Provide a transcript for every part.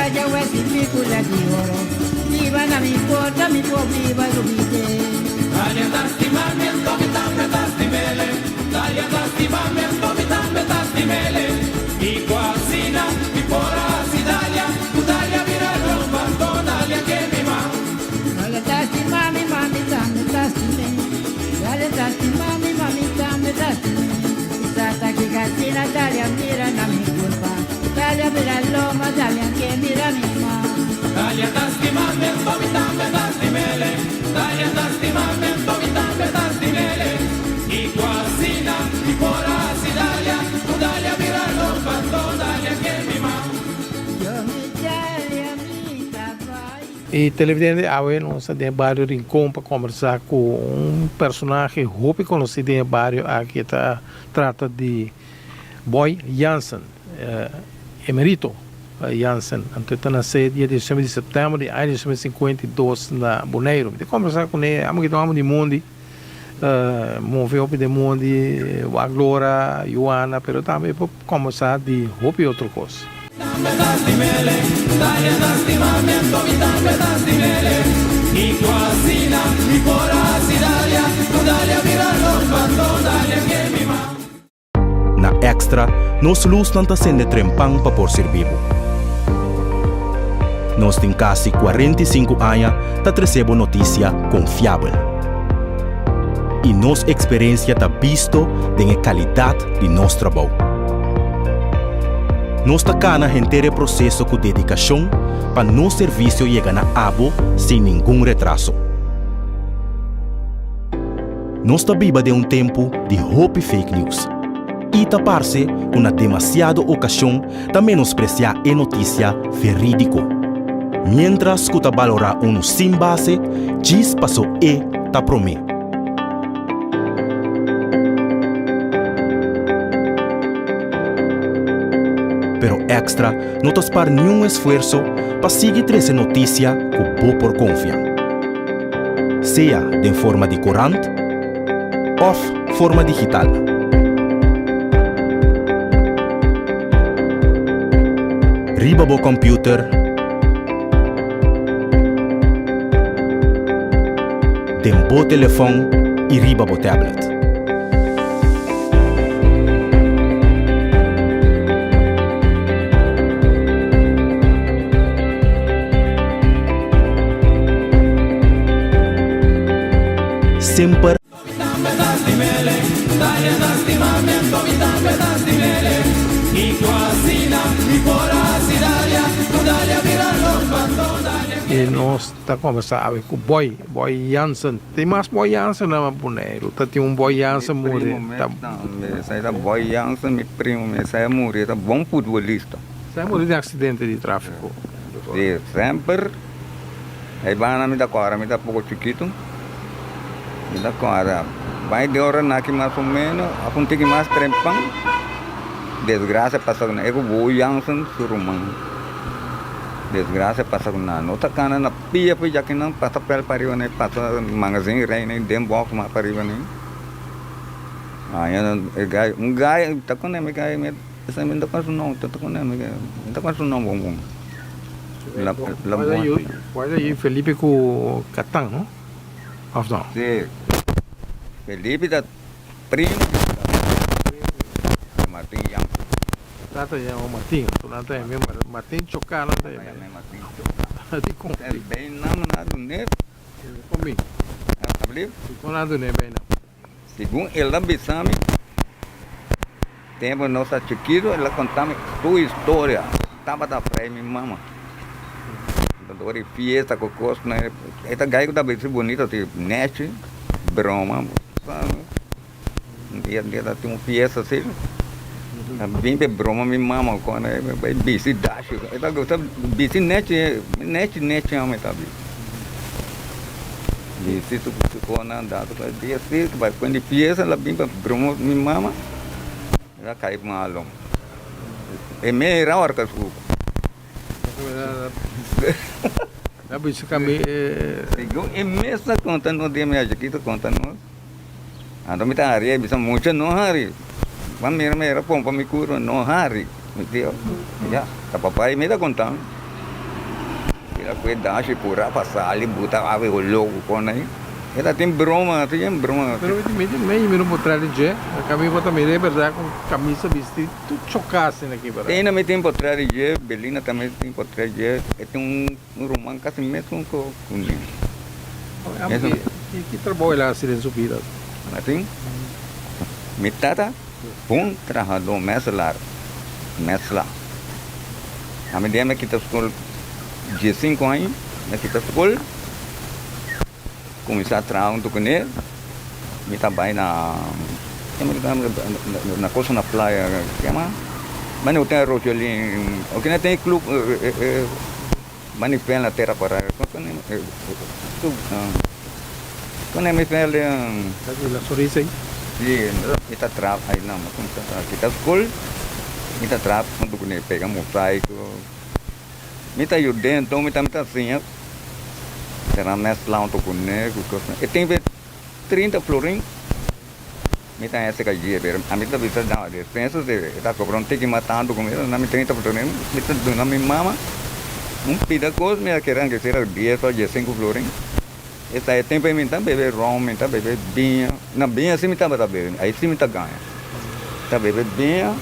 Italia West piccola di oro. Viva la mi porta, mi può viva l'ubite. Italia da stimamento, mi tambe da stimele. Italia da stimamento, mi tambe da stimele. I quasina, mi pora Italia. Italia vira romba, Italia che mi ma. Italia da stimami, mami, tambe da stimele. Italia da stimami, mami, tambe da stimele. Stata che cazzina, Italia mira la mi colpa. Italia mira l'uomo, Italia che mira mi ma. Italia da stimamento, mi tambe da stimele. Italia da stimamento, mi tambe da stimele. I quasina, mi pora Italia. Italia vira romba, Italia che mi ma. E televidente, hoje nós temos vários rincões para conversar com personagem muito conhecido em bairro aqui está trata de Boi Jansen, emerito Jansen, então nasceu dia 19 de setembro de 1952 na Boneiro. De conversar com ele, amo que tomamos de mundo, moveu de mundo, a Glória, Joana, mas também para conversar de roupa e outra coisa. Na Extra, nós luz não está sendo trempang para por ser vivo. Nós temos quase 45 anos para receber notícia confiável. E nossa experiência está visto da qualidade de nosso trabalho. Nós estamos no processo com dedicação para nosso serviço chegar na abo sem nenhum retraso. Nós estamos vivendo tempo de hope fake news. E tapar-se uma demasiada ocasião de menospreciar a notícia verídica. Mientras que está valorar sem base, diz passou e está prometendo. Pero Extra não está para nenhum esforço para seguir essa notícia com boa por confiança. Seja de forma de corante ou forma digital. Riba bo computer, dem bo telefone e riba bo tablet. Sempre e nós estamos conversando com Boi Jansen. Tem mais Boi Jansen na Boneiro. Tem Boi Jansen morreu. Saya Boi Jansen, meu primo, saya morreu, tá bom futebolista. Você morreu de acidente de tráfico? Sim, sempre. Aí vai me dar cora, me dá pouco chiquito. Me dá cora. Vai de hora aqui mais ou menos, a ponte que mais trempang. Desgraça passa com ele, Boi Jansen, surumang. Desgraça passa com nada. Outra cana na pia, pois já que não passa pela pariu, né? Passa magazine, rei, nem dem box, mas pariu, né? Aí um gai, tá com ele, gai, essa me dá quase não, tá com ele, me dá quase não, bom. Pode aí, Felipe com Catang, não? After. Sim. Felipe da primo, Martin Yang. Tata ya o Martin, tu nanta é mesmo Martin chocar lá daí. Martin chocar. Di com. É bem namorado né? Comigo. Abli? Com nada né bem não. Segundo ela bisame, tempo nossa chiquito, ela contava sua história. Tava da praia minha mama. Dori fiesta com coisa, né? Essa gaia da bem bonita, tipo net, broma, sabe? Dia tem fiesta assim. Bem bem broma minha mama quando é bici dash. Ela gosta bici net ama tá bem. Bici tu quando andar tu dia assim, vai quando fiesta ela bem broma minha mama. Ela cai malom. É meia hora que eu É por isso que a mim é mesmo contando de minha aqui tu contando. Ando me tá areia, bisa muito não hari. Mera pom para me curo não hari. Meu Deus. Já, tá papai me dá contando. A cuidade por a passar ali, botar a ver o logo com aí. Ela tem broma, Pero meio não botar ali já, a camisa também é verdade com camisa vestido, tudo chocasse aqui para. Tem também tem por trás de Belina também tem por trás de tem romance quase mesmo com Que trabalha lá assim subida. assim. Metade bom trabalhador meslar. A medida que está escola de 5 anos, que está escola começar a trabalhar um pouco nele, me trabalha na coisa na praia, que é mas não tem rosto ali, o que não tem clube, mas não tem na terra para quando é me pele A sorriso aí. sim, kita trap aí não, mas kita school kita trap untuk ni pegang mosaico mita ayudando então mita assim será nesse lá untuk ni e tem 30 florin mita essa que dia ver a mita bisa dar de pensa de está cobrando tem que matando com ele na mita 30 florin mita na minha mama pida coisa me querendo que será 10 ou 5 florin. Essa é tempo me tá beber rum, me tá beber vinho, na vinho assim me tá beber, aí sim me tá ganha, tá beber vinho,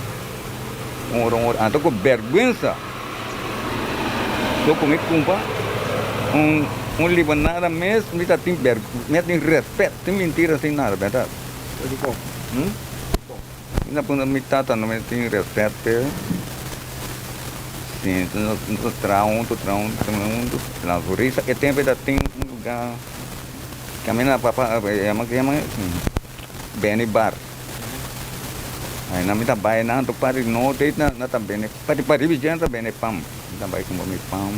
então com vergonha, tô comigo cumpa, libanada mesmo, me tá tem vergonha, me tem respeito, tem mentira assim nada, verdade? Ainda quando me tá não me tem respeito, sim, tu traum, na Herensia, é tempo da tem lugar kami na papa yang beni bar ai na mita bai na to pari no te na ta beni pari bijan ta beni pam ta bai como mi pam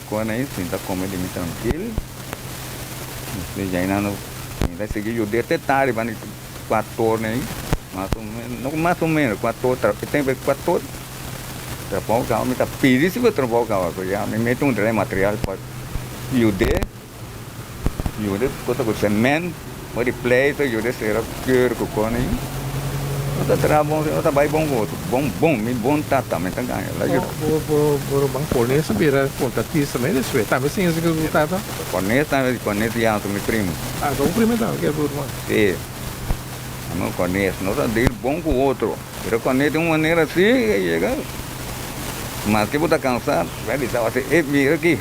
ko na isso tá comendo mi tranquilo se já não ainda seguir o de tarde van 4 horas né mais ou menos 4 horas tem 4 horas trabalho cá me tá pedi se vou trabalho cá já me meto um material para Yude kota ko semen mo di play to yude será cure ko koni ota trabong ota bai bom mi bom tata me tá ganha lá yude Por bang polnesa bira contatista também isso é tá mas sim isso que eu tata conhece já tu me primo então o primeiro que é por mais sim não conhece não tá de bom com o outro pero conhece de uma maneira assim chega mas que botar cansado vai dizer assim mira aqui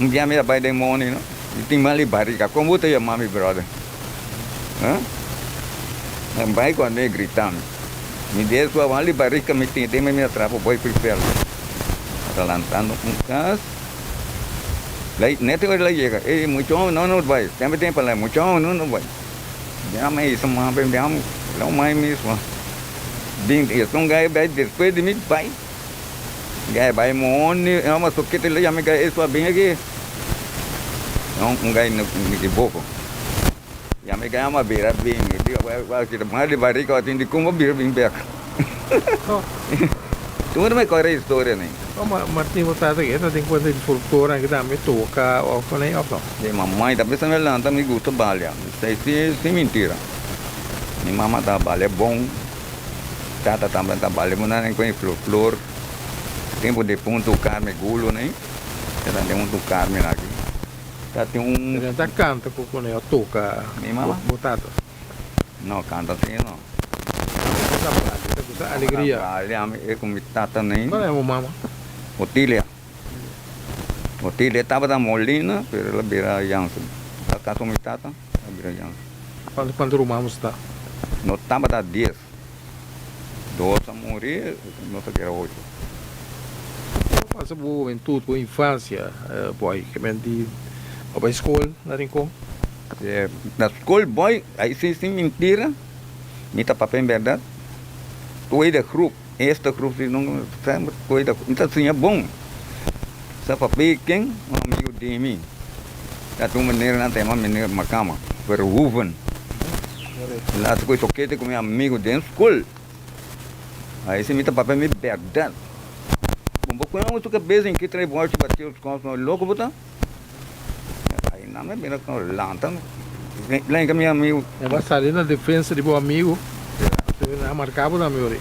dia me vai demônio não tem mali barriga como tu chama meu brother vai quando ele gritando me deu sua mali barriga me tem me atrapa boi preparo lançando cas lá neto ele lá chega muito não vai sempre tem para lá muito não vai já me isso mas bem não mais mesmo bem isso um gai vai depois de mim vai gai vai mone é uma soquete ele já me gai isso bem aqui não gai no boco já me gai uma beira bem vai que mais de barriga tem de como beira bem beca tu não me conta a história nem Martin botado aqui tá tem quando ele folclore que também toca ou nem ou não de mamãe tá pensando lá tá me gusta balha se mentira minha mamãe tá balha bom tata também tá balha mas não tem flor tempo de ponto carne gulo né ela tem um carne aqui tá tem ele tá canta com o toca botado não canta assim não alegria é com tata nem qual é o mama Otília estava da Molina pero ela vira Jansen a casa mi tata ela vira Jansen quando o mama está não estava da 10 2 a morrer não sei que era 8 passa boa juventude boa infância boy que vem de a escola na Rincon na escola boy aí sim mentira me tá papel verdade tu é da grupo este grupo não sabe coisa então assim é bom sabe papel quem um amigo de mim da tua maneira não tem uma maneira macama verruven lá tu coisa que com meu amigo de escola aí sim me tá papel me verdade bom quando tu cabeça em que trabalho te bateu os costos louco botar aí não me vira com lanta lá em que meu amigo vai sair na defesa de bom amigo marcava na minha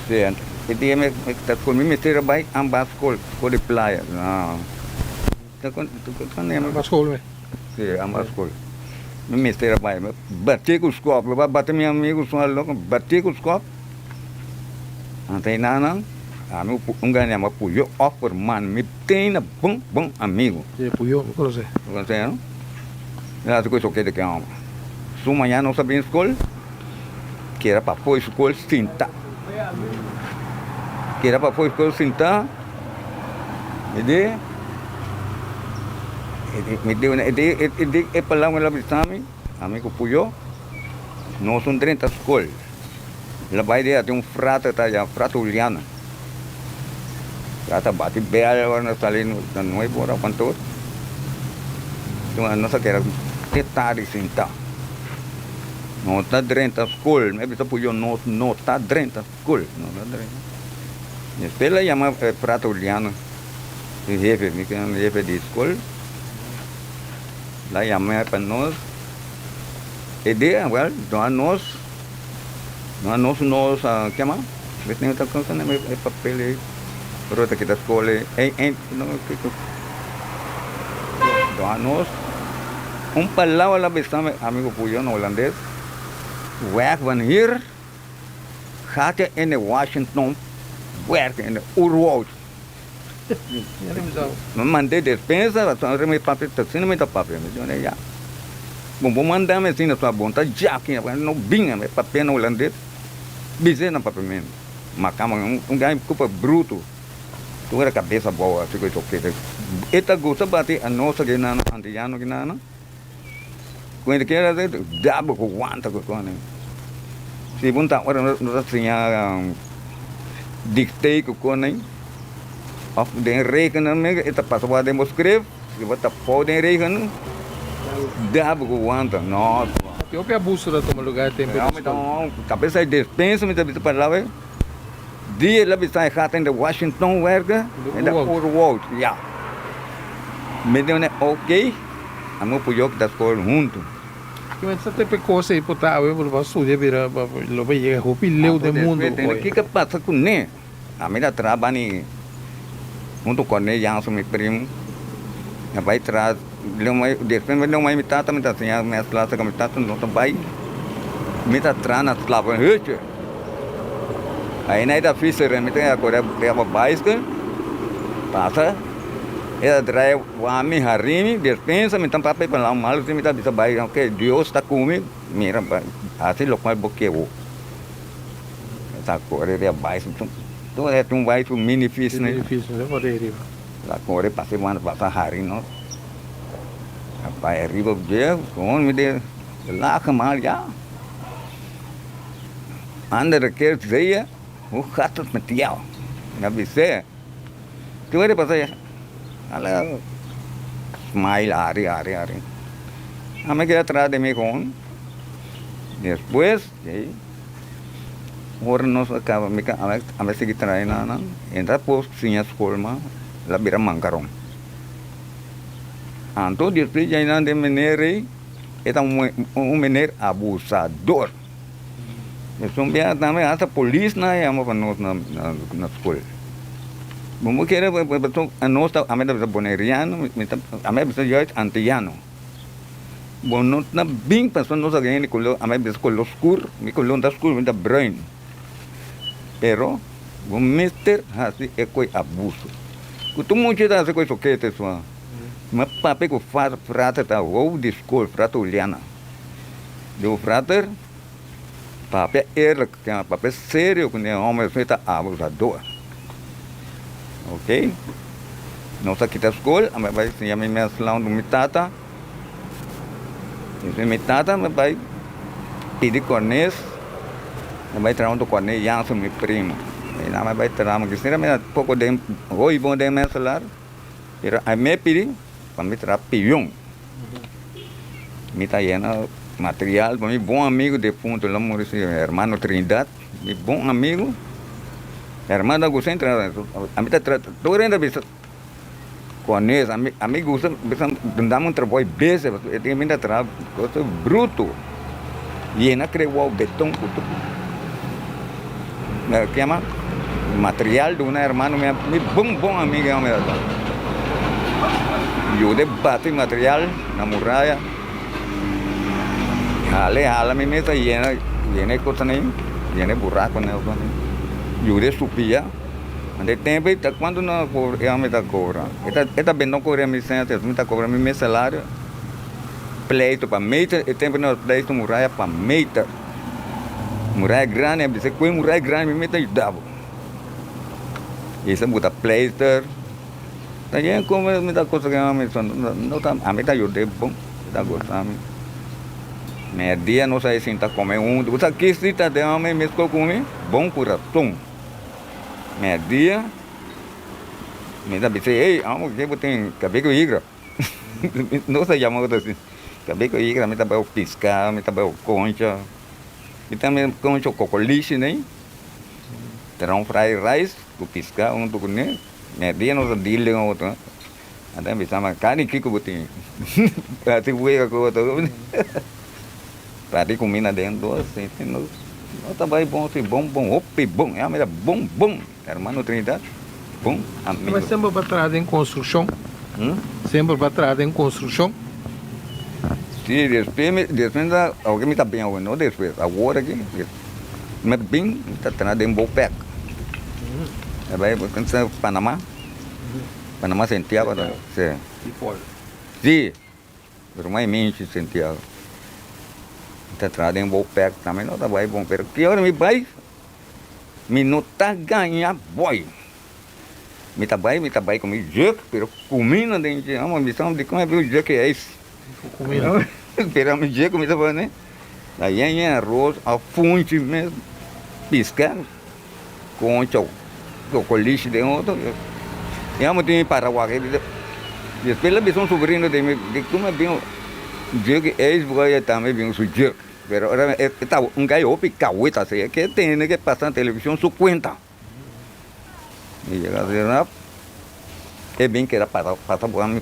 sim E dia me está com me meter vai ambas escola de praia. Não. Tá com Mas como é? sim, ambas escola. Me meter vai, bati com os copos, bati meu amigo, são louco, bati com os copos. Antei não. Amigo, ganha uma puyo offer man, me tem na bom amigo. E puyo, como você? Você não? Já se coisa que de que é Su manhã não sabia escola, que era para pôr escola cinta. Que era para pôr escola cinta. Me deu, é para lá uma labisame, amigo puyo, não são 30 escolas. Lá vai ter frata, tá já, frata uliana. Frata bate bela, agora nós ali não é por quanto. Então a nossa que era detalhe cinta. Não está 30 escolas, mas bisa puyo não está 30 escolas, não está 30. E pela chama frata uliana, o jefe de escola. Lá chama para nós. E de agora, nós, que chama? Mas tem outra coisa, não é papel aí. Rota que da escola, nós, palavra lá bestame, amigo puyo no holandês, werk van hier, gaat je in Washington, werk in Urwoud. Me mandei despensa, só me papel, assim me dá papel, me já. Bom mandar me assim na sua vontade, já que não vinha, me papel no holandês, bize na papel mesmo. Macama, ganho culpa bruto. Tu era cabeça boa, ficou isso ok. Eta gosta bate a nossa que nana, antiano que nana. Quando que era dabo com guanta com coisa. Se bom tá agora nós tinha dictei com coisa. Of den rekenen me, eta passa para demonstrar, que vai tá podem rekenen. Dabo com guanta, nossa. Eu pe abuso da toma lugar tem. Então, cabeça de dispensa me tá para lá, velho. Die labi sai gaat in de Washington werken, in de Urwoud, ja. Met een oké, en moet je ook dat school junto. Que mas até coisa aí por tá, eu vou estudar vira, lo vai chegar o pileu do mundo. Que passa com né? A minha trabalha junto com ele, Jansen, meu primo. Vai traz, depois me deu uma imitada, me tá assim, a minha classe como tá, não tá vai. Me tá traz na slava, aí na ida fiz remete agora pega bicycle, passa, ela drive o ami harimi, dispensa, me tampa para lá mal, se me tá bisa baik, ok, Deus está comigo, mira, assim local boqueu. Essa cor é bicycle, então é vai pro mini fish, né? Difícil, né? Pode ir. Lá cor é passei mana passa hari, não? Rapaz, arriba dia, com me de lá mal já. Anda quer dizer o gato metiau, na bisa. Tu ada pasal, ala smile hari. Ame kita atrás de mim com, depois, orang nos acaba, ame seguir atrás na, entra pos sinha escola, lá vira mancarão. Então depois já ainda de maneira, é maneira abusador. Então, também essa polícia não é uma na escola. Vamos querer a nossa a meta boneriano, a meta já é antiano. Bom, não na bem passou nossa ganha color, a meta color escuro, me color da escuro, me da branco. Pero, o mister assim é coi abuso. O tu muito da coisa o que te sua. Mas papel que faz frata tá ou de escola, frata uliana. Do frater papel era que é papel sério que é homem feita abusador, ok? Nossa aqui da escola, a vai se chama minha salão do mitata, e mitata me vai pedir cornês, vai trazer um cornês Jansen meu primo, e não vai trazer que será me pouco de hoje bom de meu salário, era a me pedir para me trazer pião, me tá indo material, para mim, bom amigo de ponto, lá morreu, irmão Trindade, meu bom amigo, irmão da Gusem, a mim está todo ainda bisa, conhece, amigo Gusem, bisa dando trabalho bese, ele ainda trabalha, coisa bruto, e ainda creio o betão, que chama, material de um irmão meu bom amigo meu. Eu debate material na muralha. Hala me meta llena coisa nem, llena buraco né, eu de subia. Ande tempo quando não eu me tá cobra. Eta bem não cobra me senta, me tá cobra me salário. Pleito para meter, e tempo não pleito muralha para meter. Muralha grande, você coi muralha grande me meta dava. Isso muda pleito. Também como me dá coisa que não tá, a me tá eu de bom, tá gostando. Meia dia não sei se tá comendo você aqui se tá de homem me escolhe comer, bom coração. Meia dia, me dá bice, ei, amo que eu tenho cabelo igra. Não sei chamar assim. Cabelo igra, me tá bem piscar, me tá bem concha. E também concha cocoliche, né? Terão fry rice, tu piscar, tu comer. Meia dia não sei dele com outro. Até me chama carne que eu tenho. Até voei com outro. Para comida dentro, assim, não tá bem bom, assim, bom, ope, bom, é a bom, irmão Trinidade, bom, amigo. Mas sempre para trás em construção? Sempre para trás em construção? Sim, depois alguém me está bem, não depois, agora aqui, me bem, está treinado em Bopec. É bem, quando Panamá, Panamá Santiago, sim. E fora? Sim, mas mais mente Santiago. Está trazendo em Bopec também, não está bom, pero que hora me vai, me não está ganhando boi. Me tá bem com o jeito, pero comida dentro, uma missão de como é o jeito que é esse. Comida. Pero o jeito que me tá falando, né? Aí é arroz, a fonte mesmo, piscar, com chocolate de outro. E amo tem Paraguai, depois lá são sobrinho de como é bem o jeito que é esse, vai também bem o jeito. Pero ahora está un gallo picahueta, así que tiene que pasar en televisión su cuenta. Y llega a decir, es bien que era pasa por mí.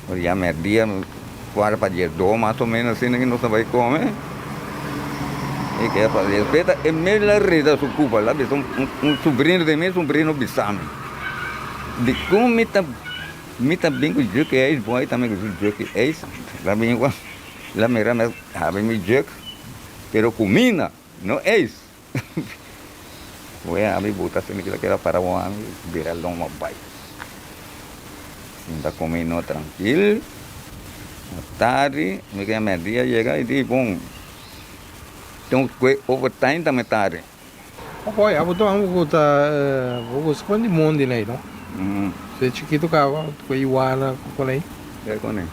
Pues ya me día, 4 para 10, 2 más o menos, así que no se va a comer. Y que para después, en medio de la risa su culpa, la ves un sobrinho de mí, un sobrinho bisame. De cómo me está bien que yo que es, voy también que yo que es, la bien igual. La mera me sabe mi jeque, pero comida, no es. Voy a mi botar assim que era para o homem, virar longo pai. Ainda comendo tranquilo. À tarde, me quer meia dia chega e diz, bom, então overtime também tarde. Oi, a botar vou esconder mundo né, não? Se chiquito cava, foi igual com aí. É com ele.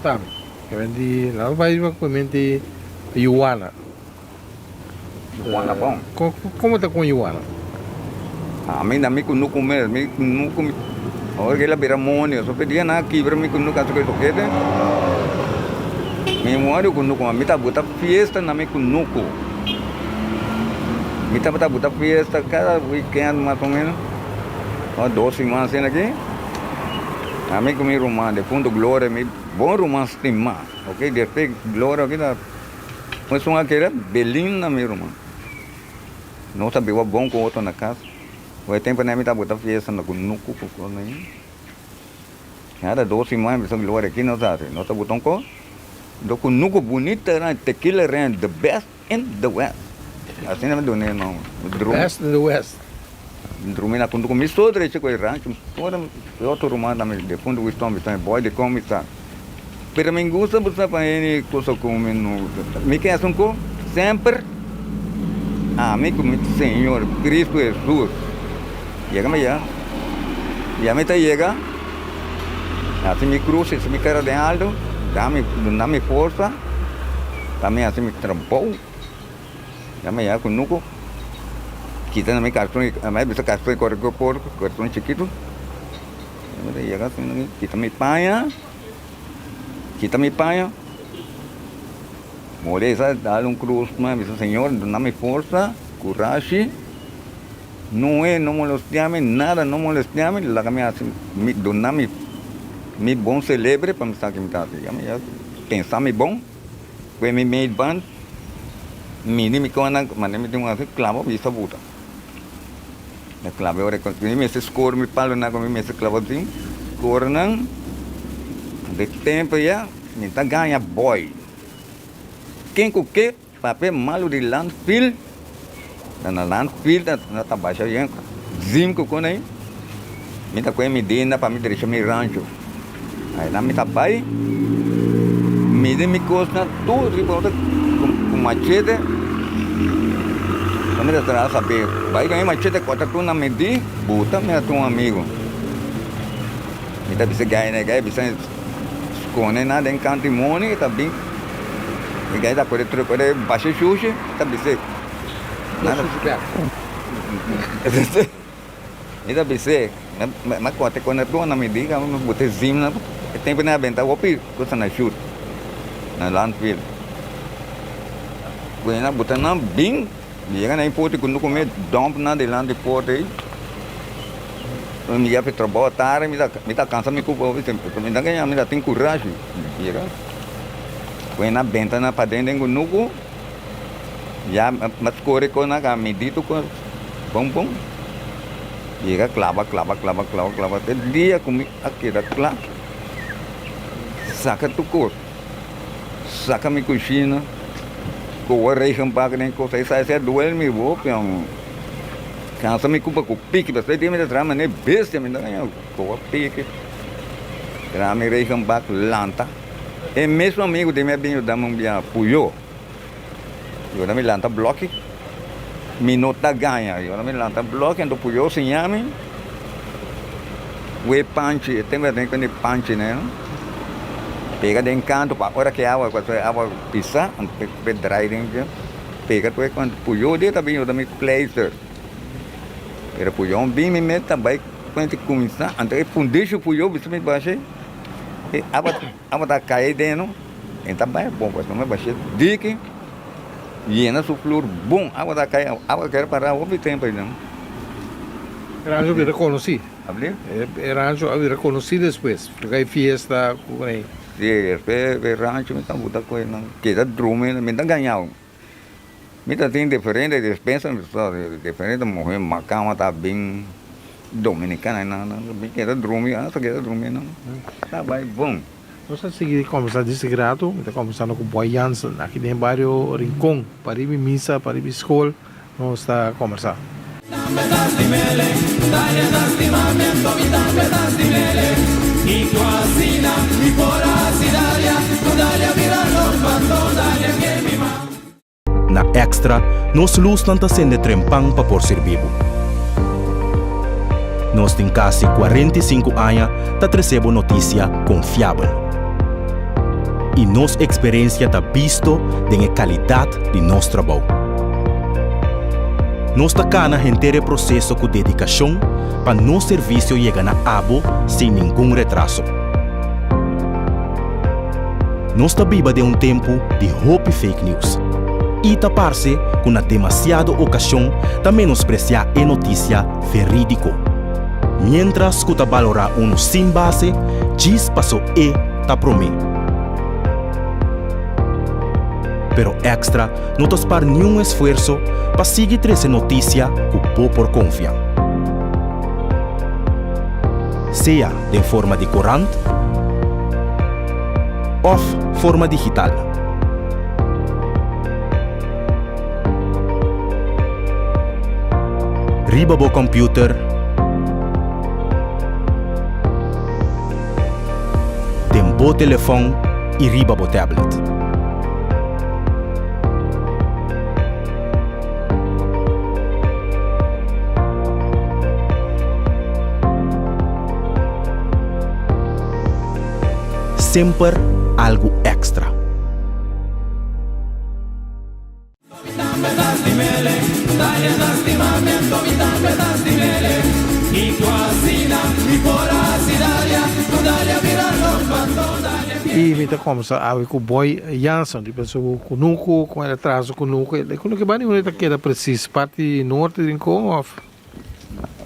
Tá, que vendi, lá vai com mente Iguana. Iguana bom. Como tá com Iguana? A mim não comer, não comer. Agora que ela vira mônio, só pedia na aqui para mim que não caso que toquete. Me moro com nuco, me tá botar festa na me com nuco. Me tá botar festa cada weekend mais ou menos. 2 semanas assim aqui. A mim com meu romance, de fundo glória, me bom romance tem mais, ok? Depois glória aqui da, mas são aquele belina meu romance. Não sabia o bom com outro na casa. O tempo nem me tá botando fiesta na com nuco com nem. Cada 2 semanas são glória aqui não sabe, não tá botando com. Do com nuco bonita, tequila ran the best in the west. Assim não me dou nem não. Best in the west. Drumina quando começou a direito com o rancho, fora outro romano também, de fundo o estômago está boy de começar. Pero me gusta buscar para ele coisa como me quer um co sempre a mim como Senhor Cristo Jesus. Chega já me tá chega. Assim me cruza, assim me cara de alto, dá-me força, também assim me trampou. Já com nuco. Kita namanya kartun, namanya bisa kartun korek-korek, kartun chiquito. Ya kan, kita me paia. Mulher, dar cruz, mas Senhor, dá-me força, coragem. Não moleste-me, nada, não moleste-me. Lá que me assim, me bom celebre para me estar aqui me tá. Já pensar me bom, foi me meio band. Mini me kona, mas me tem uma clava vista buta. Na clava ora com me se score me palo na com me se clava sim. Score não. De tempo já, me tá ganha boy. Quem com que papel malo de landfill. Na landfill na tá baixa já. Zim com aí. Me tá com medina para me deixar me rancho. Aí lá me tá pai. Me costa tudo que pode com machete. Também está a saber. Vai ganhar machete corta tudo na medida. Bota me a um amigo. Me tá bisa ganhar né ganhar bisa escone nada em canto money tá bem. E ganhar da coisa troco de baixa xuxa tá bisa. Nada. E tá bisa. Mas corta quando tu na medida vamos botar zim na tempo na venta o pi coisa na chute. Na landfill. Quando botar na bem, chega na importe quando comer dump na de land importe aí. Me ia para trabalhar tarde, me dá cansa me culpa, me dá ganhar, me dá tem coragem. Chega. Quando venta na para dentro do nuco, já mas corre com na medida com bom. Chega clava até dia comi aqui da clava. Saca tu cor. Saca me coxina, com o rei champagne nem coisa, isso é duelo me vou, pião. Cansa me culpa com pique, você tem me trama nem bestia me dá ganhar, com o pique. Trama rei champagne lanta. É mesmo amigo de minha bem da mão bia puyo. Eu não me lanta bloque. Minuta ganha, eu não me lanta bloque, então puyo se chama. O punch, tem que punch né? Pega de encanto para hora que a água pisa, dry dentro. Pega tu quando puyo dia também eu também placer. Era puyo bem me mete também quando começar, então é fundeixo puyo bisa me baixa. E água tá cair dentro, então vai bom, mas não é baixa. Dique, llena su flor, bom, água tá cair, água quer parar o tempo aí não. Rancho eu reconheci. Abriu? Rancho eu reconheci depois, porque aí fiesta com aí. Sim, é rancho, me tá botando coisa não. Que tá drume, me tá ganhando. Me tá tem diferente, dispensa, diferente, morrer, macama tá bem dominicana, não, bem que tá drume, só que tá drume não. Tá bem bom. Nós estamos seguindo conversar desse grado, estamos conversando com o Boi Jansen, aqui dentro do bairro Rincón, para ir missa, para ir escola, nós estamos conversando. Na Extra, nós luz não está sendo trempang para por ser vivo. Nós temos quase 45 anos para receber notícia confiável. E nossa experiência está visto da qualidade de nosso trabalho. Nós está cá na inteiro processo com dedicação para nosso serviço chegar na abo sem nenhum retraso. Nós está viva de tempo de hope fake news. E tapar-se com na demasiada ocasião de menospreciar a notícia verídico. Mientras que valorar sem base, diz passou e tá promê. Pero Extra não te espera nenhum esforço para seguir essa notícia que o por confiar. Seja de forma de corante ou forma digital. Riba bo computer, tempo telefone e riba bo tablet. Sempre algo extra. E me está conversando com o Boi Jansen, de pessoa com nuco, com ele atrás com nuco. Quando que bani unita queda preciso, parte norte de Rincón ou?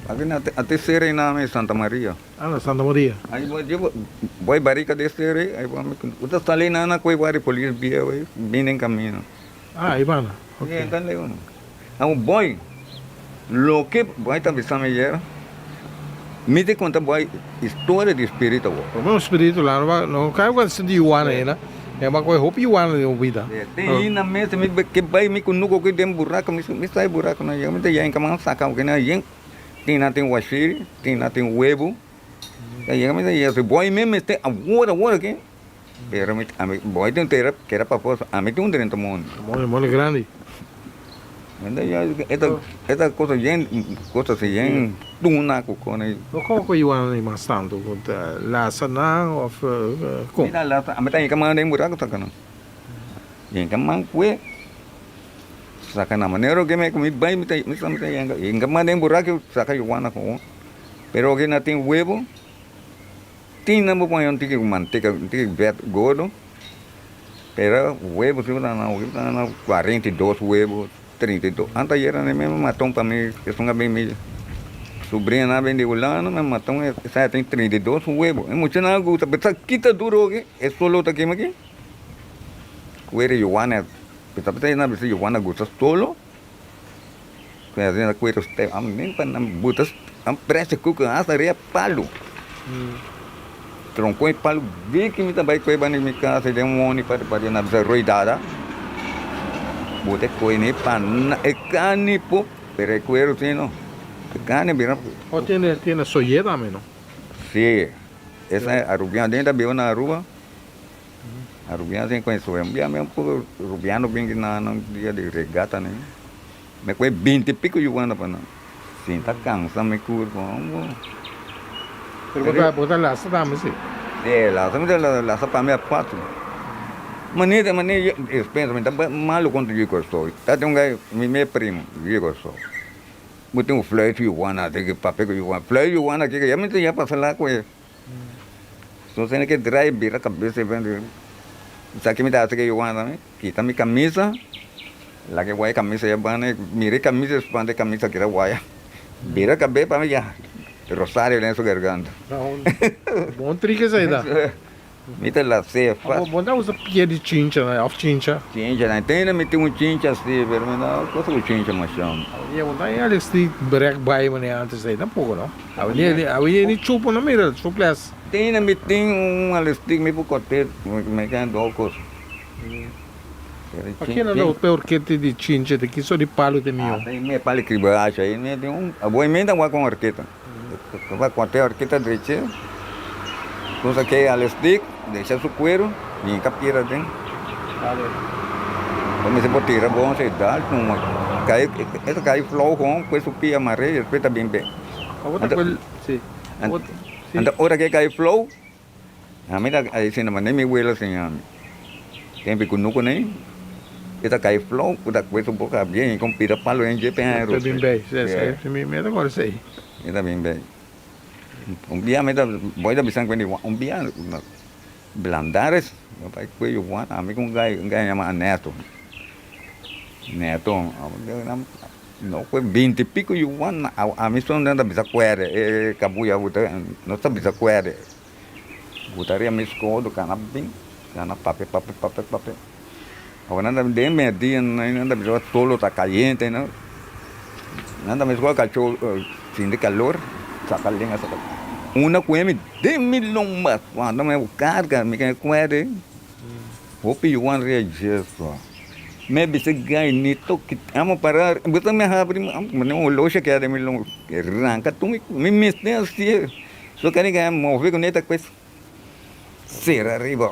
Aqui na terceira nome é Santa Maria. Ah, na Santa Maria. Aí vou barica terceira, aí vamos. O tá ali na coisa de polícia bem em caminho. Ah, Ivana. Okay. Okay. Então, eu não. O boy, lo que boy tá pensando aí, me te conta boy história de espírito. O meu espírito lá, não cai com esse de Iwana aí, né? É uma coisa, roupa Iwana de ouvida. Tem na mesa, me que vai me com nuco que tem buraco, me sai buraco na eu me tem em cama saca o que na yen. Tem washiri, tem huevo. Aí me tem esse boy mesmo tem agora que era me boy tem ter que era para pois a me tem dentro do mundo. Mole grande. Então essa coisa se yen tuna com aí. Como que Iwana aí mais tanto? Lá sana ou como? Mira lá, a me tem em cama tem buraco saca não. Em cama foi saca na maneira que me comi bem me tem em cama tem buraco saca Iwana com. Pero que não tem huevo. Tinha um pouquinho de manteiga, de gordo. Pero huevo, se não 42 huevos, 32. Antes era mesmo matão para mim, que são bem meio. Sobrinha na bem de ulano, mas matão essa tem 32 huevos. É muito não gosta, mas quita duro aqui, é solo tá aqui aqui. Coelho Joana, mas na vez Joana gosta solo. Fazendo coelho este, nem para não botas, presta cuca, asa rea palo. Tronco e palo, vi que me também coi bani mi casa, de oni para na bisa roidada. Bote coi nem pan, e cani pop, pero cuero sino. Cani bira. O tiene soye também, não? Sim. Essa é a rubiana dentro da biona rua. A rubiana sem conhecer, um dia mesmo por rubiano bem na dia de regata né. Me coi 20 pico yuana para não. Sim, tá cansa me curva. Pero botar lá, só dá, mas sim. É, lá, lá só para minha quatro. Maneira, eu penso, mas tá malo quanto eu gosto. Tá tem gajo, meu primo, eu gosto. Mas tem um flerte Iwana, tem que papel Iwana. Flerte Iwana, que já me tinha para falar com ele. Só sendo que trai vira a cabeça e vende. Sabe que me dá essa Iwana, né? Quita minha camisa. Lá que vai camisa já bane, mirei camisa, expande camisa que era guaia. Vira a cabeça para mim já. Rosário lenço garganta. Bom trick esse aí, dá. Mita lá cefa. Bom, dá usa pia de chincha, né? Off chincha. Chincha, né? Tem um chincha assim, pero me dá coisa com chincha mas chama. E eu daí Alex de break by mane antes aí, tampouco, não? Aí ele chupa na mira, chuplas. Tem um alistic me por corte, me can do coisa. Aqui não o pior que de chincha, de que só de palo de mil. Tem me pale cribacha aí, me tem um, a boa emenda com orqueta. Vai cortar a orqueta direita. Coisa que é alistic, deixa o cuero, e capira tem. Como se pode tirar bom, se dá, essa cai flow com esse pia maré, respeita bem bem. Outra coisa, sim. Anda ora que cai flow, a mim aí se não nem me huela assim a mim. Tem que no nem. Essa cai flow, o da coisa um pouco bem, com pira palo em GP. Tá bem bem, é me agora sei. Está bem bem. Dia me da boy da bisang quando dia blandares, meu pai foi o one, amigo um gai chama Neto. Neto, não foi 20 pico e o one, a missão da bisa quere, cabuia buta, não sabe bisa quere. Butaria me escondo canabim, cana papel. Agora nada de medir, nada bisa solo tá caliente, não. Nada mais igual cachorro, sem de calor, saca lenha, saca. Uma coisa de milhão mais, quando me carga, me quer comer. Hope you want reagir só. Me bisa gai nito que amo parar, botar me abre, não loja que é de milhão, arranca tu me mete assim. Só querem ganhar mover com neta coisa. Ser arriba.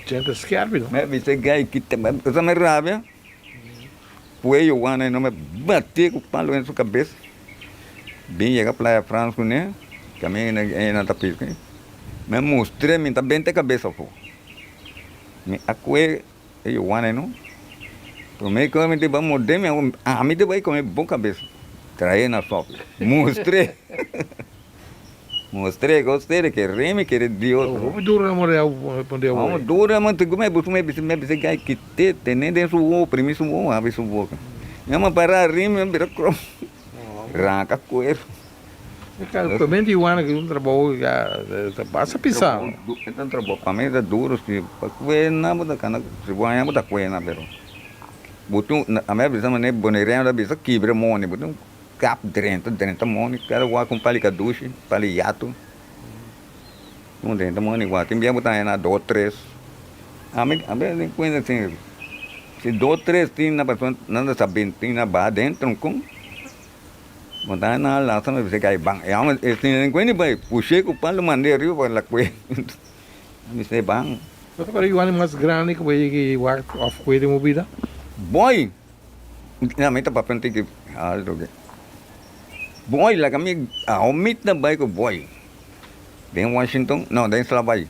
Gente scarpe, não? Me bisa gai que também me rabia. Foi o ano não me bati com o palo na sua cabeça. Bem chega para a França, né? Caminho na tapisca. Me mostrei, me tá bem de cabeça, pô. Me acuei, o ano não. Por meio que eu me dei morder, a mim deu aí com a boa cabeça. Traí na sopa. Mostrei. Mostrei, gostei, que reme, que Deus. Vamos duro, morreu, respondeu. Vamos duro, mas tu me disse que tem nem dentro o primeiro o abre sua boca. Eu me parar rime, me vira crom. Ranca coelho. Cara, também de ano que um trabalho passa pisar. Então trabalho para mim é duro, se para coelho não muda cana, se vai não muda coelho na beira. botou a minha visão mané boneirão da bisa quebra mone, botou cap dentro mone, cara o com palica duche, paliato. Dentro mone igual, tem bem botar na 2, 3. A mim coisa assim, se 2, 3 tem na pessoa nada sabendo, tem na barra dentro com botar na lá só você cai bang. É uma tem coisa vai, puxei com o palo maneiro eu vou lá com ele. Me sei bang. Mas agora o animal mais grande que vai que vai off com ele movida. Boy, na meta para frente que algo. Boy lá kami ao mit na bike boy. Em Washington, não, em Slabai.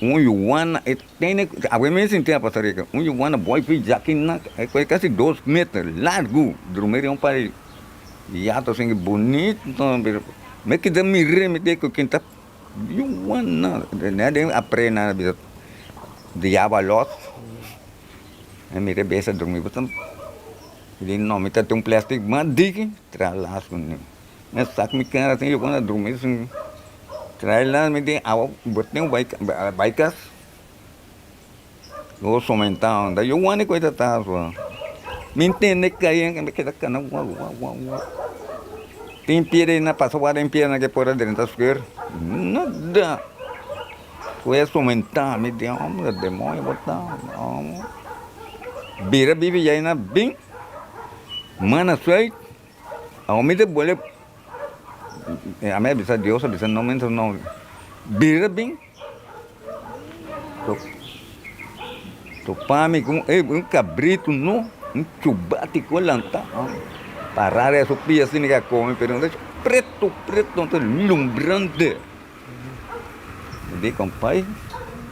Yuan tem a women sentia a passar aqui. Yuan boy fez aqui na é quase 2 metros largo. Drumeiro para já tô sendo bonito, então me que dá me remete com quem tá Yuan na né aprenda diabo lot. É me rebessa dormir, então ele não me tá um plástico mandique, tralas com ele. Mas saco me cara tem eu quando dormir assim. Trai lá me tem botei bikers. Eu sou mental, daí eu ando coisa tá só. Me entende que aí que me queda cana tem pire na passou em pire na que por dentro da esquerda. Nada. Foi só mental, me deu um demônio botar. Bira bibi aí na bem. Mana sei. Ao me de boleh a minha bisa Deus bisa não menos não bira bem tô pami com cabrito no chubate com lanta parar essa pia assim que come pero preto então lumbrante de compai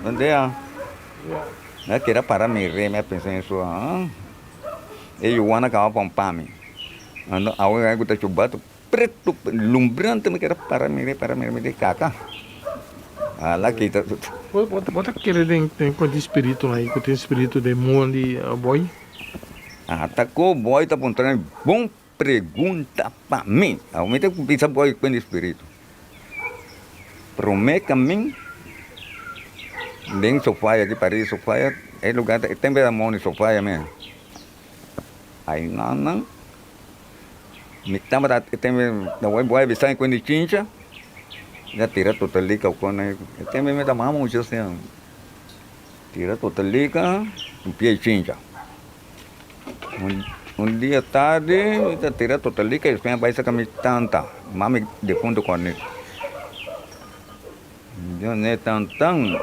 onde é né que era para me me pensei isso eu wana cá para pami ando ao eu tá chubate preto lumbrante me quer para me de caca lá que tá bota aquele tem com espírito aí com tem espírito de mundo boy atacou boy tá apontando bom pergunta para mim ao me tem que pensar boy com espírito promete a mim nem sofá aqui para isso sofá é lugar tem bem a mão no sofá mesmo aí não me tama tem da boy bisa com de tincha já tira totalica com tem me da mama já assim tira totalica um pie tincha dia tarde já tira totalica e vai sacar me tanta mami de fundo com ele já não é tantão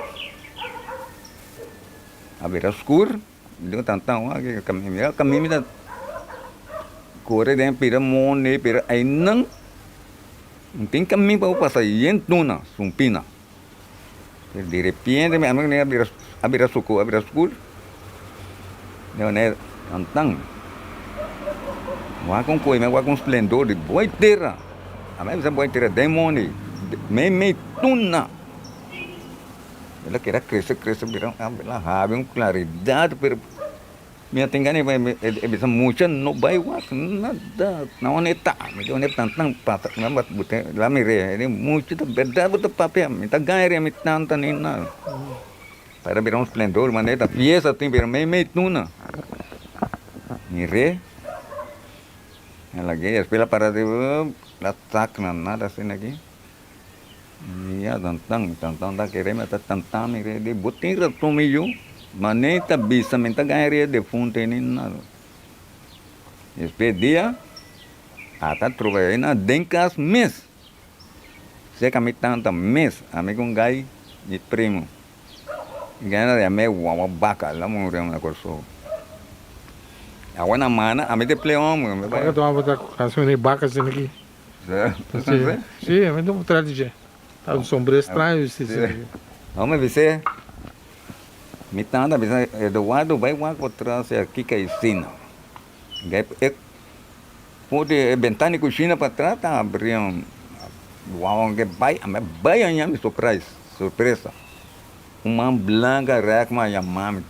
a beira escuro deu tantão aqui caminho da corre dentro pira mone pira aí não tem caminho para passar dentro na sumpina de repente me amigo nem abrir suco não né tantang com coisa mas com esplendor de boa terra a mesma boa terra demônio me tuna ela quer crescer virar ela have claridade pero minha tem ganho vai bisa mucha no vai nada não é tá me deu nem tantang pata não botar lá me re ele muito da verdade botar papel me tá ganho me tanta nem nada para virar esplendor maneta pieza tem virar me tuna me re ela que espera para de la sacna nada assim aqui ya tantang da querer me tá tantang me re de botin rato meio maneta bisa minta ganhar de fonte nem nada expedia até trovar na dencas mês se que me tanta mês amigo um gai de primo ganha de meu uma vaca lá morreu na corso agora mana a me de pleão me vai tomar botar canção de vaca assim aqui sim mas não traz de tá um sombreiro estranho vamos ver me tanda bisa do lado vai por trás aqui que ensina pode ventana cozinha para trás tá abrindo uau que vai a me surpresa uma blanca recma a mami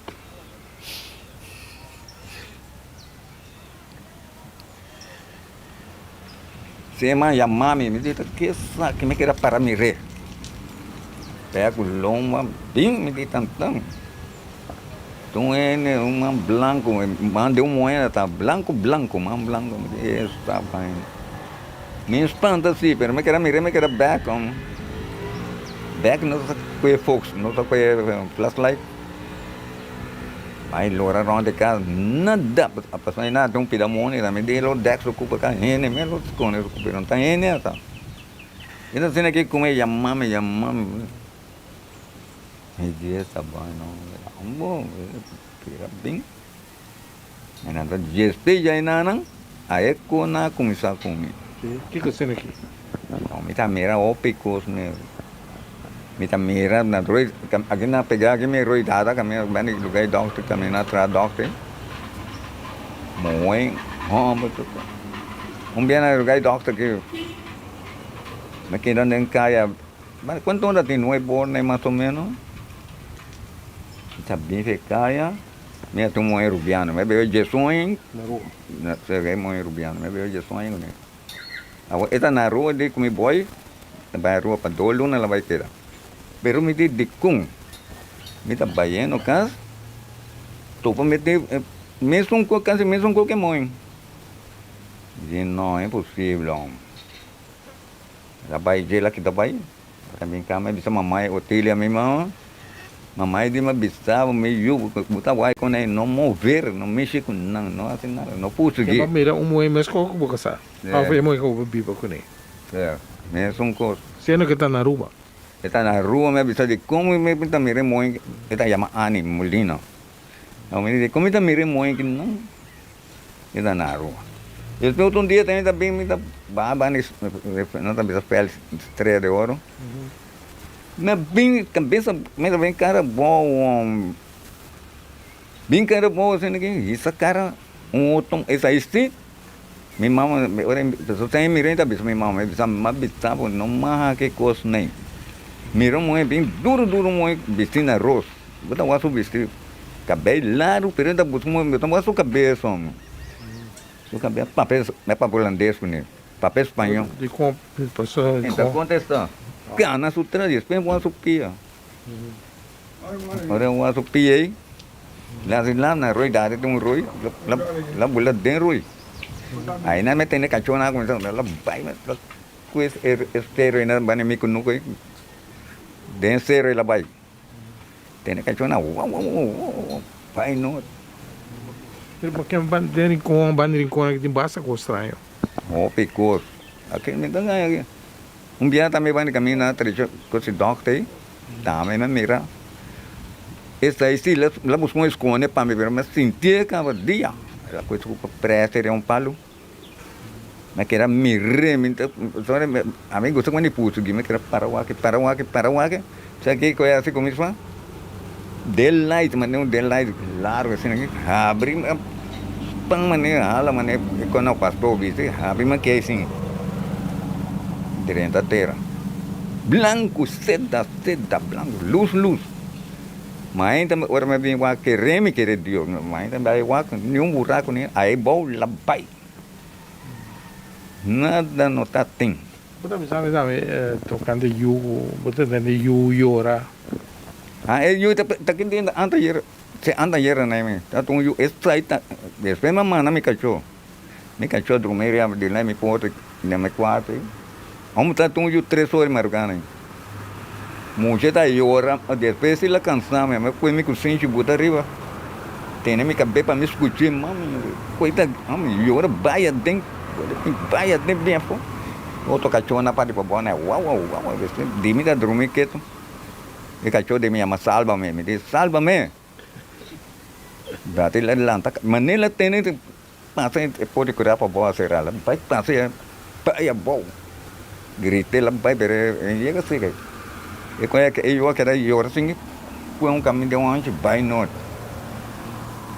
se a mami me diz que me quer para me re pega o lomba bem me diz tantão Então é um man branco, man de moeda, tá branco, man branco, isso tá bem. Me espanta assim, pero me queda back on. Back não só com fox, não só com flashlight. Aí lora around the car, nada, a pessoa nada, tem pidamone, também de lo dex ocupa cá, ene, mesmo os cones ocupa, não tá ene, tá. Então assim aqui como é chamame. Me diz tá bom, não, bom, pira bem. Ainda tá gestei já não, aí quando começar a comer. O que você aqui? Não, me tá mera opicos mesmo. Me tá mera na roi, aqui na pegar aqui me roi dada, que me bem lugar doctor também na tra doctor. Muito, dia na lugar doctor que me queda nem caia. Mas quanto ainda tem não é bom nem mais ou menos. Tá bem que caia. Me tem um rubiano, me veio de sonho. Na rua. Na serei um rubiano, me veio de sonho né. Agora esta na rua de comi boy, vai rua para dolo na vai ter. Pero me de com. Me tá baiano cas. Tô para meter mesmo com casa mesmo com que mãe. Diz não é possível. Da bai de lá que da bai. Também cá me bisa mamãe hotel a minha mãe. Mamãe de uma bisava meio botar vai com ele não mover, não mexer com não assim nada, não puxo aqui. É mira um mês com o boca sa. Ah, foi muito com o biba com ele. É, mesmo coisa. Sendo que está na rua. Está na rua, me avisa de como me pinta mire muito, está chama Ani Molina. Eu me diz como está mire muito que não, está na rua. Eu estou um dia também me dá baba não também as peles estreia de ouro. Mas bem cabeça, mas bem cara bom, bem cara bom assim que essa cara outro essa este, minha mama, eu tenho mirando a minha mama, mas bitava não mais que coisa nem. Mirou muito bem duro muito vestindo arroz, botar o aço vestir, cabelo largo, perante botar o aço cabeça, o cabelo papel, não é papel holandês com ele, papel espanhol. De com pessoa. Então contesta. Cana sutra dia, depois vou supia. Agora vou supia aí. Lá na roi da tem roi, lá bola dentro roi. Aí na me tem cachorro com isso, lá vai, com esse estero aí na bane me com nuco aí. Dentro lá vai. Tem cachorro na, vai no. Porque bandeirinha com que tem basta com estranho. Oh, picos. Aqui me dá ganha aqui. Dia também vai caminhar trecho com esse doctor aí, também me mira. Essa aí sim, lá buscou um escone para me ver, mas sentia cada dia. A coisa que presta era palo. Mas que era mirre, amigo, você quando puxo, que me quer para o aqui. Sabe que é assim como isso? Daylight, mas não daylight largo assim aqui. Abre, pão maneira, hala maneira, quando eu pastor viste, abre mas que é assim. Dentro da terra. Blanco, seda, blanco, luz. Mas ainda, agora me vem que reme que é Deus, mas ainda vai nenhum buraco, nem aí bom, lá vai. Nada não está tem. Botar me sabe, tocando yugo, botando yuora. Ah, eu tá aqui dentro, anda hier, né, tá tão eu, essa aí tá, depois mamãe não me cachorro dormir, de lá me porta, nem me quarto. Vamos estar tão 3 horas marcando. Mulher tá aí ora, depois se ela cansar, mas foi me cozinhar e botar arriba. Tem nem me caber para me escutar, mami, coisa, mami, ora vai bem bem fo. Outro cachorro na parte para bona, uau, de mim tá dormir quieto. E cachorro de mim ama salva-me, me diz, salva-me. Bate lá, mas nela tem, passa, pode curar para boa será, vai passar, vai bom. Gritei lá, vai ver, e eu sei que. E quando eu quero ir assim, foi caminho de onde vai no.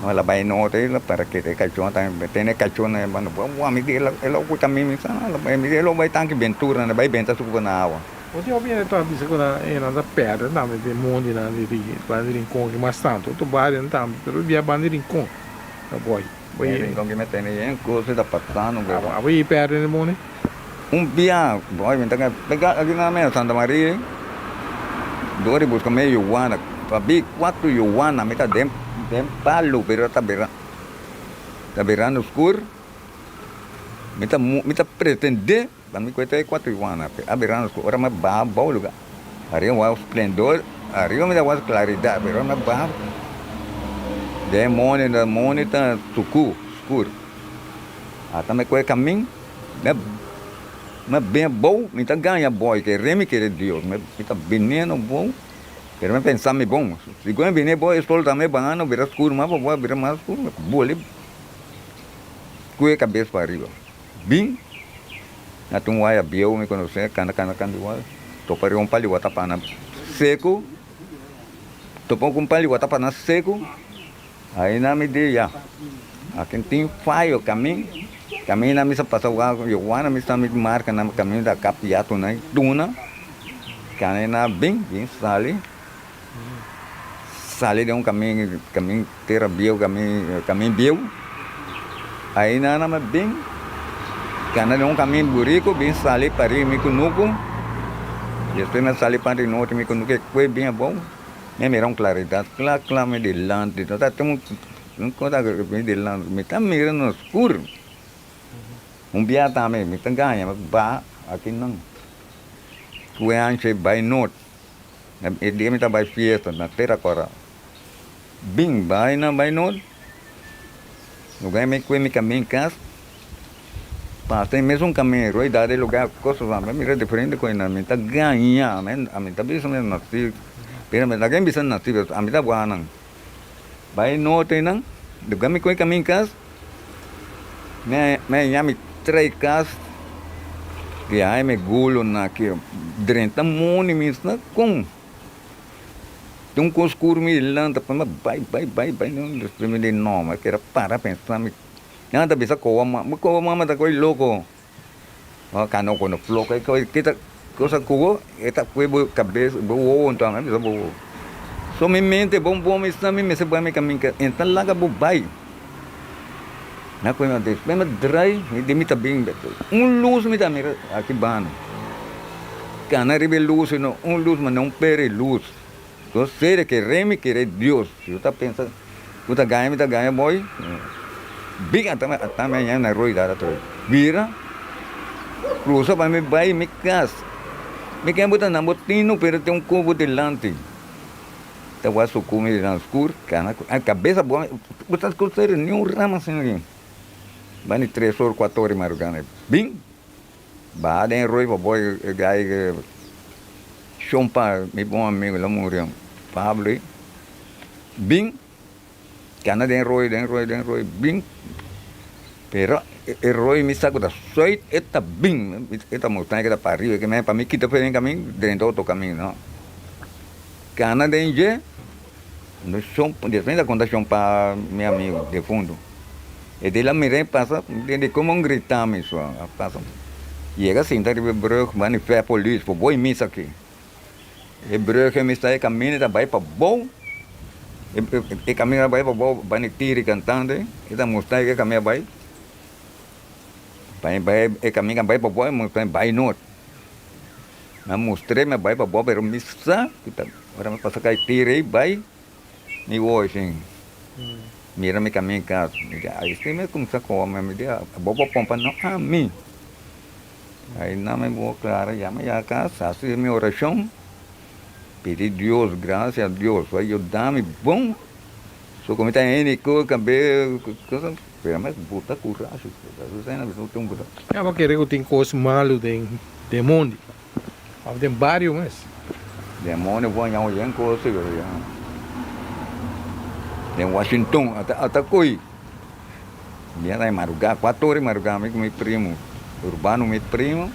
Ela vai no hotel para que o cachorro tem cachorro na mano, o amigo dele, ela o caminho me sana, ela vai tanque ventura, vai bentar suco na água. Onde eu vinha tua bisa quando ela da pedra, não me tem mundo na de bandeirinha com que mais tanto, outro bar não tá, pero via bandeirinha com. Tá boy. Então que me tem aí, coisa da passando, velho. Aí pedra no mundo. Dia, boy, me tá pegar aqui na minha Santa Maria. Dori busca meio guana, Pabi 4 yuan na mita dem palo pero tá beirando escuro. Mita pretender, para mim coisa é 4 yuan na beirando escuro. Ora mas bom lugar. Arriba o esplendor, arriba me dá uma claridade, pero mas bom. Demônio tá escuro. Até me coisa caminho, mas bem bom, me tá ganha boy, que reme que é Deus, me tá veneno bom. Pero me pensar me bom, se quando vem bom, estou também banana, vira escuro, mas vou virar mais escuro, bolé. Cuia cabeça para arriba. Bem, na tua waia biel me conhecer, cana waia. Tô para um palho watapana seco. Tô para um palho watapana seco. Aí na me dê já. Aqui tem faio caminho na missa passa o água, eu na missa me marca na caminho da capiato na duna. Cana na bem sali de um caminho terra biel, caminho biel. Aí na me bem, cana de um caminho buraco, bem sali para ir me conuco. E depois me sali para ir no outro me conuco, que foi bem bom. Me mirou claridade, claro me delante, então tá tão não conta me delante, me tá mirando no escuro. Dia também me tá ganha, mas bah aqui não. Fui antes by note. E dia me tá by fiesta na terra agora. Bing by note. Lugar me caminho em casa. Passei mesmo caminho, roi dá de lugar, coisas lá, me diferente com ele, me tá ganha, a mim tá bem mesmo nascido. Pero me tá ganha bem nascido, a mim tá boa não. By note não, lugar me caminho em casa. Me chama 3 casas. Que aí me gulo naquele drenta moni mesmo com um escuro me lanta para vai não primeiro não mas que era para pensar me nada bisa com uma da coisa louco ó cano com o floco que tá coisa com eta foi boa cabeça boa então é bisa boa só me mente bom me está me se vai me caminho então lá que vai na coisa desse mesmo dry me me tá bem luz me dá mira aqui bano cana ribe luz não luz mas não pere luz então ser que reme que é Deus eu tá pensando eu tá ganha boy bem até na rua da outra vira cruza para me vai me casa me quer botar na botino pero tem cubo delante tá o aço come na escuro cana a cabeça boa botar coisa nenhum ramo assim aqui vai 3 horas 4 horas marugana bem ba den roi boy gai chompa me bom amigo lá morreu Pablo bem cana den roi bem pero el roi me saco da soit eta bem eta montanha que da para arriba que me para mim que tá fazendo caminho dentro do outro caminho não cana den je no chompa de frente quando chompa meu amigo de fundo e de lá me passa de como gritar me só passa chega assim tá de brug mas não foi a polícia foi boi missa aqui e brug me sai caminho da vai para bom e caminho vai para bom vai tire cantando e da mostrar que caminho vai e caminho vai para bom mostrar vai no mas mostrei me vai para bom pero missa agora me passa que tire vai me hoje mira me caminho em casa aí tem me começar com a me dia a boba pompa não a mim aí não me vou claro já me a casa assim minha oração pedir Deus graças a Deus vai ajudar-me bom só como está aí com cabelo coisa mas botar coragem você não tem botar é porque eu tenho coisas malas tem demônio tem vários mas demônio vão nhau gente coisa em Washington até coi dia na madrugada 4 horas madrugada meu primo urbano meu primo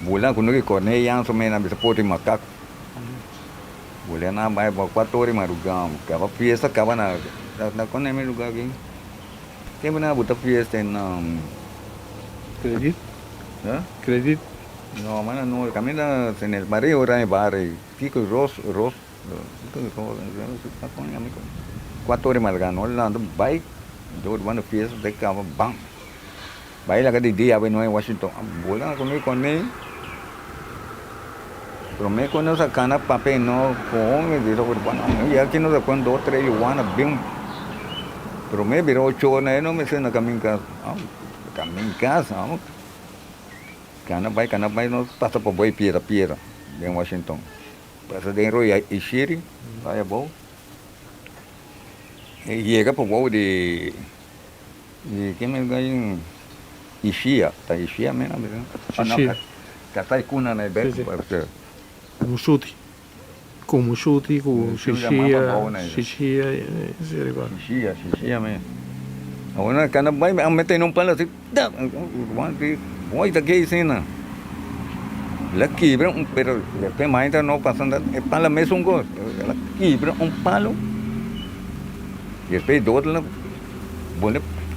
bulan quando que cornei yang somena bisa poti macaco bulan na vai 4 horas madrugada acaba fiesta acaba na quando é meu lugar aqui tem na botar fiesta na acredito acredito não mas não caminha sem el barrio ora em barrio fico rosto 4 horas madrugada não lá vai do urbano fiesta de cava bang vai lá que dia vai no Washington bulan quando cornei Pero me quando essa cana papel não com me virou urbano. E aqui não da quando 2, 3 Joana bem. Pero me virou 8 né não me sendo caminho casa. Cana vai não passa por boi piedra em Washington. Passa de Roy e Shiri, vai bom. E chega por boi de que me ganha Ishia, tá Ishia mesmo, Ishia. Catai cuna né, bem. Como chute, com xixia, xixia mesmo. Agora cana vai meter num palo assim, vai daqui cena. Ela quebra pero depois mais não passando, é pala mesmo gosto. Ela quebra palo. E depois do outro,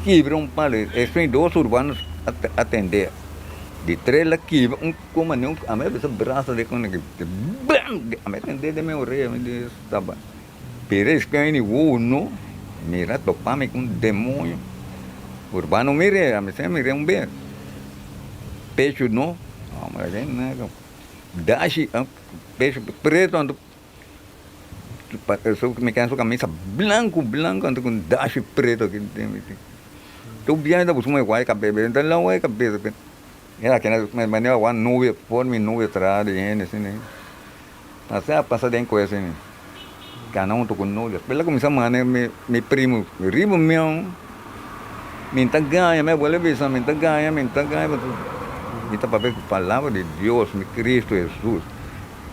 quebra palo. Esses 2 urbanos atender. De 3 ela quebra como não, a minha pessoa braça de quando que bam, a minha atender de meu rei, a minha estava. Pires que aí no mira topame com demônio. Urbano mire, a minha mire bem. Peixe não, mas gente né, dashi peixe preto ando eu me canso camisa branco ando com dashi preto que tem. Tu viaja por uma igual cabelo, então não é cabelo. Era que na maneira uma nuvem, forma nuvem atrás de gente assim, né? Passa dentro coisa assim. Cada um com nuvem. Pela começar maneira me primo, ribo meu. Me tá ganha, me vou ver me tá ganha. Me tá para ver palavra de Deus, de Cristo Jesus.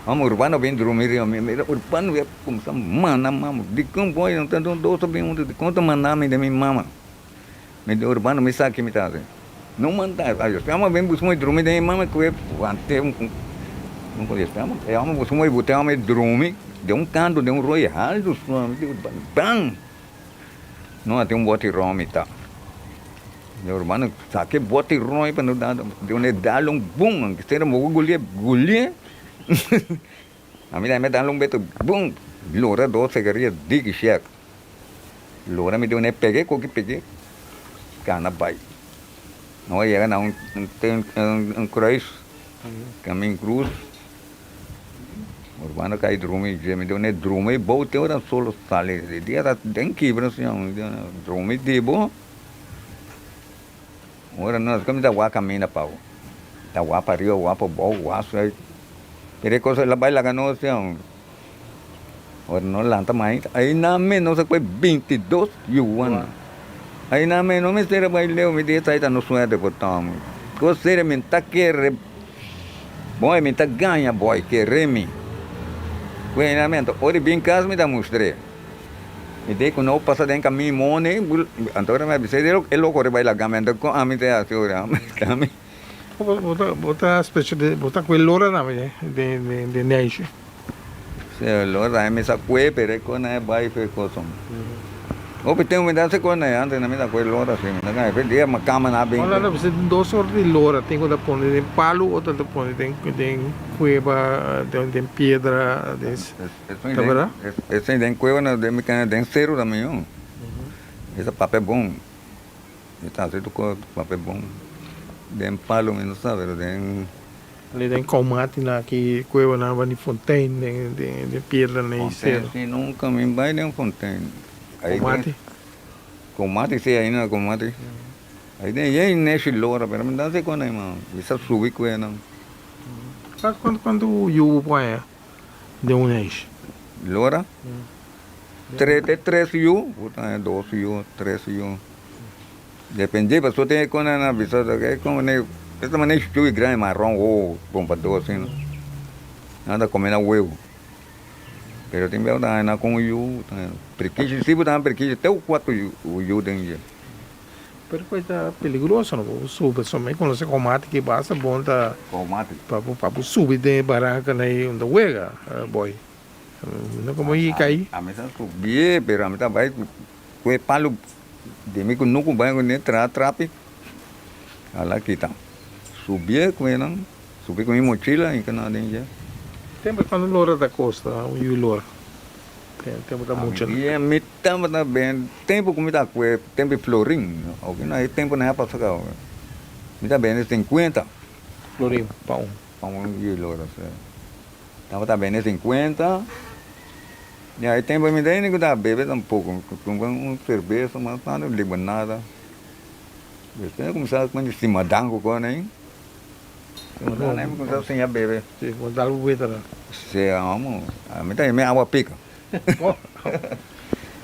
Vamos urbano bem dormir, urbano é como se mana mamo. De como boy não tanto doce bem onde de conta maname de minha mama. Me de urbano me sabe que me tá assim. Não mandar, eu chamo bem buscar dormir de mama que eu até não conheço, eu amo buscar botar me dormir de canto de royal dos bam. Não tem bote rome tá. Meu irmão saque bote rome para não dar de dar boom, que será gulhe. A mim me dá beto boom, lora 12 queria dig check. Lora me deu peguei co que peguei. Cana bai. Não ia não tem cruz, caminho cruz. Urbano cai drume, me deu drume, bom tem hora solo sale, de dia tem quebra assim, drume de bom. Ora nós como da waka mina pau. Da wapa rio, wapa bom, waço aí. Pere coisa lá vai lá cano assim. Ora não lanta mais. Aí na menos foi 22 yuan. Aí na menos não me será vai leu me deu saída no sonho de botão. Coisa me tá querer. Boy me tá ganha boy querer-me. Treinamento, ora bem casa me dá mostrei. E daí quando eu passo dentro caminho money, então me disse ele logo vai lá gamendo com a minha assim ora, também. Bota espécie de bota com lora na de neixe. Se lora me sa cue pero con é vai foi coisa. O tem uma dança com é antes na minha coisa lora assim, na ganha perdia uma cama na bem. Olha, você tem 2 sortes de lora, tem quando põe em palo, outra põe tem cueva, tem pedra, desse. Tá vendo? Esse tem cueva na de mecânica tem cero também, ó. Esse papel bom. Está certo com papel bom. Tem palo, não sabe, tem ali tem comate na que cueva na de fontaine, de pedra nem cero. Sim, nunca me vai nem fontaine. Comate se aí na comate. Aí tem nesse lora, pero me dá se quando aí, mano. Isso subir com não. Quando o põe de neixe. Lora? 3 yu, 2 yu, 3 yu. Depende, mas só tem quando na visita que como nem essa maneira de grande marrom ou bompador assim. Nada comendo huevo. Pero tem bel da na com yu, prequije, se botar prequije até o 4 yu dentro. Pero coisa perigosa, não sube, somente quando você comate que passa bom tá. Comate. Para subir de barranca aí onde huega, boy. Não como aí cai. A mesa subir, pero a mesa vai com palo de mim com nunca vai com nem trape. Ala kita. Subir com ele, subir com minha mochila e canal dentro. Tempo quando lora da costa, o yu lora. Tempo da mochila. E me tamba também, tempo como tá com tempo florim, alguém não é tempo na época só. Me tá bem 50. Florim, pão. Pão yu lora, Estava também 50. E aí tem para me dar nem que dá beber tampouco, com cerveja, mas nada limonada. Depois começar com esse madango com aí. Não, nem começar sem a beber. Sim, vou dar o bueta lá. Se amo, a mim também água pica.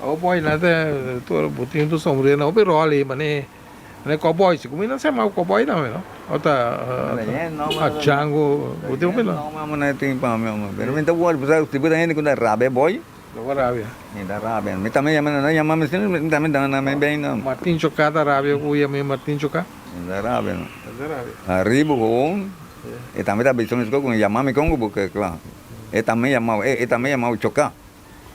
O boy nada, tu botinho do sombreiro não, pero ali, mas né cowboy, se comida não se chama cowboy não, não. Outra, Django, botinho não. Não, mas não tem para mim, mas me dá o olho, você tipo da gente quando é rabe boy. Não Arábia. Me dá rabe, me também chama assim, me também dá na bem não. Martin Chocá da Arábia, eu ia me Martin Chocá. Me dá rabe não. Da Arábia. Arriba com, e também dá bem, só com chamar-me com porque claro. E também chamar o chocar.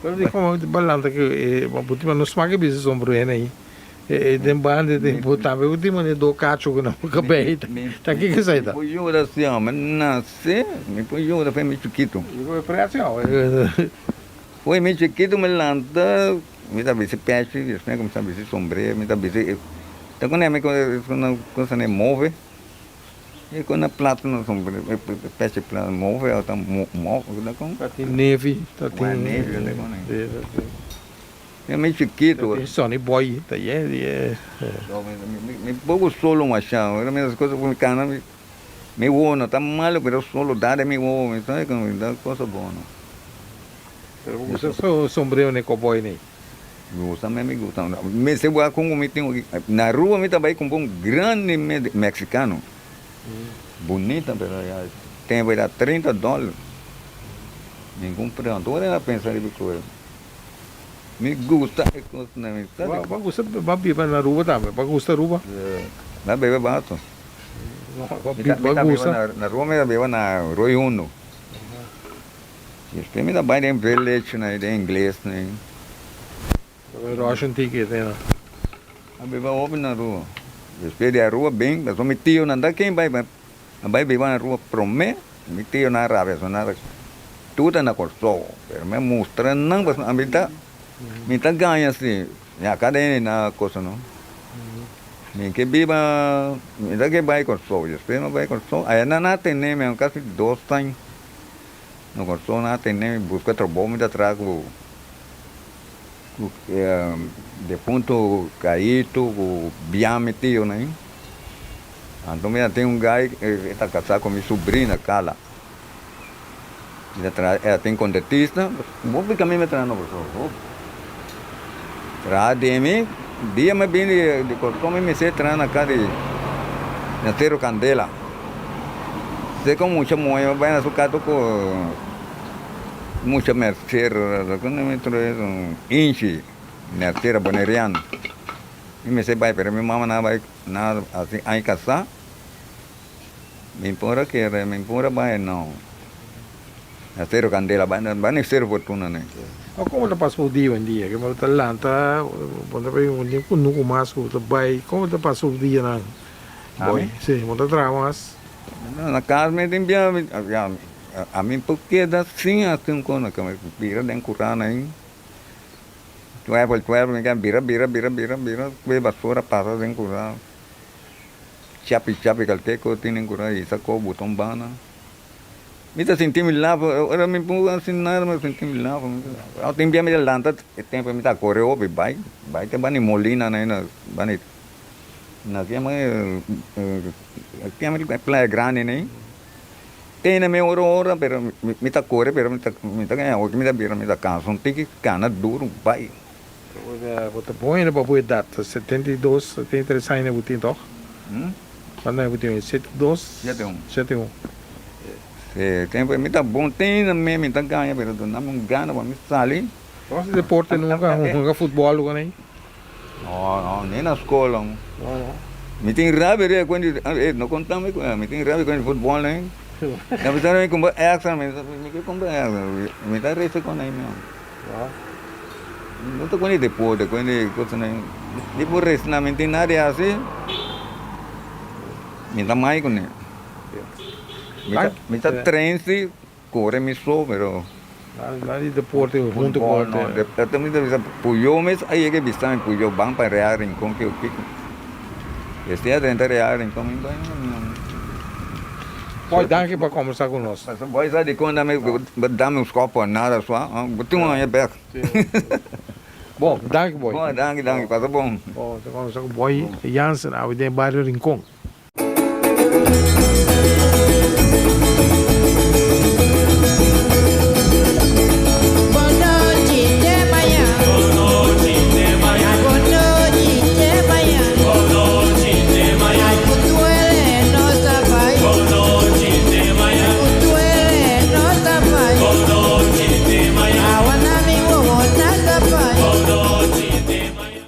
Pero di como balanta que botinho não se maga bis sombreiro aí. Tem banda, tem botar, eu tenho mané do cacho que não cabei. Tá aqui que sai da. Me pôs assim, mas nasce, me pôs foi meio chiquito. Eu falei assim, ó. Foi meio chiquito, me lanta, me dá bem peixe, depois começa a bem sombreiro, me dá bem. Então quando é me coisa não move, e quando a plata não sombreiro, peixe plata move, ela tá move, tá com. Tá tem neve, tá tem neve, tá com. É meio chiquito. Tem Sony Boy, tá aí. Me pouco solo um achão, era mesmo coisa com cana, me ono, tá mal, mas solo dá de me ono, então é como dá coisa boa. Você só sombreiro nem cowboy nem. Gosta mesmo, me gusta. Me se voar com me tem na rua me também com um grande mexicano. Bonita, pero já tem vai dar $30. Me comprei, agora ela pensa de coisa. Me gusta, me gusta. Bagus, babi na rua também, bagus na rua. Na bebe bato. Bagus. Na rua me bebe na Roy Uno. Este me dá bem em village, né, em inglês, né. Russian ticket, né. A bebe open na rua. Este a rua bem, mas o meu tio não dá quem vai beber na rua promê, meu tio na Arábia, nada. Tudo na corso, pero me mostra não, mas a me tá ganha assim, a cadena na coisa não. Me que biba, me dá que vai corso, depois me vai corso, aí não tem nem, me quase 2 anos. No corso não tem nem, busca trabalho, me dá trago de ponto caído, o biame tio, né? Então me tem gajo que está casado com minha sobrinha, Carla. Ela tem contratista, vou ficar me metendo no professor. Traz de mim, dia me vim de corso, me sei entrar na casa de Nascer Candela. Sei como muita moeda, vai na sua casa com muita merceira, quando me trouxe inchi, merceira boneriana. E me sei vai, pero minha mama não vai nada assim, aí casar. Me impora que era, me impora vai não. Nascer Candela, vai nem ser fortuna né. Como tá passou o dia em dia? Que mal tá lá, tá, quando vai um dia com nunca mais o trabalho, como tá passou o dia na? Boy, sim, muito trabalhas. Na casa me tem bem, a mim porque dá sim assim com a câmera, vira dentro curana aí. Tuer, me quer vira, ve basura passa dentro curana. Chapi, qualquer coisa tem curana e sacou botão bana. Me tá sentindo lá, agora me põe assim nada, me sentindo lá. Eu tenho bem me lanta, tempo me tá correu, vai tem bani molina né, bani. Na que é praia grande né. Tem na minha hora, pero me tá corre, pero me tá ganhando, o que me dá bira, me dá cansa, não tem que cana duro, vai. Você põe para boa data, 72, 73 anos, você tem toch? Quando é que você tem? 72? 71. Tempo me tá bom, tem na minha, me tá ganhando, pero não me gana, mas me sabe. Você deporte nunca futebol, né? Não, nem na escola. Me tem raiva quando não contamos, me tem raiva quando futebol, né? Na verdade, me compra extra, me compra extra, me dá resto com aí mesmo. Não tô com ele depois, quando coisa né? Depois resto não me tem nada assim. Me dá mais com ele. Me tá trense, corre me só, pero lá de deporte junto com o eu também puyo mas aí é que bistan puyo bang para rear em com que o pico. Este é dentro rear em com bem. Boy, danke para conversar conosco. Mas boy sabe de quando dá-me uns copos nada só, botou uma minha beca. Bom, danke, boy. Bom, danke, passa bom. Bom, conversar com Boi Jansen, aí tem bairro Rincon.